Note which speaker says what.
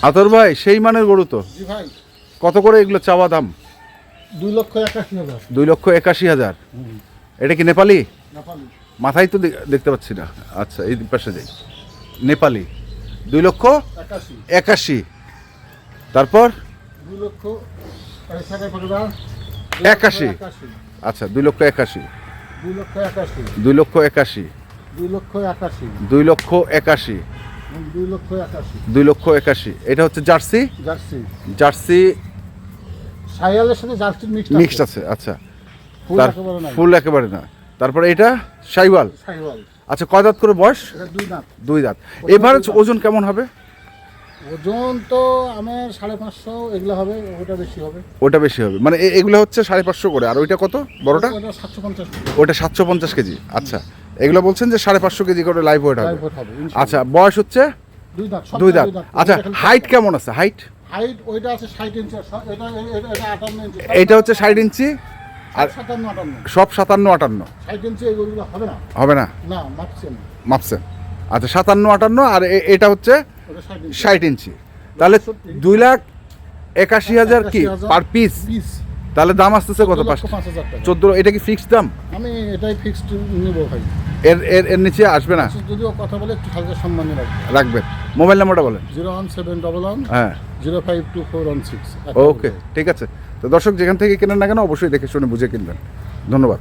Speaker 1: আতর ভাই সেই মানের গরু তো।
Speaker 2: জি ভাই।
Speaker 1: কত করে এগুলো চাওয়া দাম?
Speaker 2: 2,81,000।
Speaker 1: 2,81,000। এটা কি নেপালি?
Speaker 2: নেপালি।
Speaker 1: মাথায় তো দেখতে পাচ্ছি না। আচ্ছা, এই পাশে যাই। নেপালি 2,81,000। তারপর
Speaker 2: 2,81,000।
Speaker 1: আচ্ছা, 2,81,000।
Speaker 2: 2,81,000।
Speaker 1: 2,81,000।
Speaker 2: 2,81,000।
Speaker 1: 2,81,000। 2,81,000। এটা হচ্ছে জার্সি।
Speaker 2: জার্সি।
Speaker 1: জার্সি
Speaker 2: শাহিওয়ালের সাথে জার্সির
Speaker 1: মিক্সড আছে। আচ্ছা,
Speaker 2: ফুল
Speaker 1: তার
Speaker 2: একেবারে না।
Speaker 1: ফুল একেবারে না। তারপরে এটা শাহিওয়াল।
Speaker 2: শাহিওয়াল।
Speaker 1: আচ্ছা, কয় দাঁত করে বয়স?
Speaker 2: এটা 2 দাঁত।
Speaker 1: 2 দাঁত। এভারেজ ওজন কেমন হবে?
Speaker 2: ওজন তো আমার 550 এগুলো হবে, ওটা বেশি হবে।
Speaker 1: ওটা বেশি হবে মানে এগুলো হচ্ছে 550 করে। আর ওইটা কত বড়টা?
Speaker 2: ওটা 750।
Speaker 1: ওটা 750 কেজি। আচ্ছা, এগুলো বলছেন যে 550 কেজি করে লাইভ ওয়েট হবে।
Speaker 2: লাইভ ওয়েট হবে, ইনশাআল্লাহ।
Speaker 1: আচ্ছা, বয়স হচ্ছে
Speaker 2: 2 দাঁত।
Speaker 1: 2 দাঁত। আচ্ছা, হাইট কেমন আছে? হাইট
Speaker 2: ওইটা আছে 60 ইঞ্চি। এটা 58 ইঞ্চি।
Speaker 1: এটা হচ্ছে 60 ইঞ্চি আর
Speaker 2: 57 58।
Speaker 1: সব 57 58
Speaker 2: 60 ইঞ্চি এগুলো হবে না।
Speaker 1: হবে না?
Speaker 2: না, মাপছেন।
Speaker 1: মাপছেন। আচ্ছা, 57 58 আর এটা হচ্ছে
Speaker 2: ওটা 60 ইঞ্চি।
Speaker 1: 60 ইঞ্চি। তাহলে 2,81,000 কি পার পিস?
Speaker 2: পিস।
Speaker 1: তাহলে দাম আসতেছে কত?
Speaker 2: 5,000 টাকা।
Speaker 1: 14। এটা কি ফিক্সড দাম?
Speaker 2: আমি এটাই ফিক্সড নেব ভাই।
Speaker 1: এর নিচে আসবে না?
Speaker 2: যদিও কথা বলে একটু হালকা সম্মানে রাখবেন।
Speaker 1: রাখবেন। মোবাইল নাম্বারটা বলেন।
Speaker 2: 01711
Speaker 1: হ্যাঁ,
Speaker 2: 052416।
Speaker 1: ওকে, ঠিক আছে। তো দর্শক যেখান থেকে কেনেন না কেন অবশ্যই দেখে শুনে বুঝে কিনবেন। ধন্যবাদ।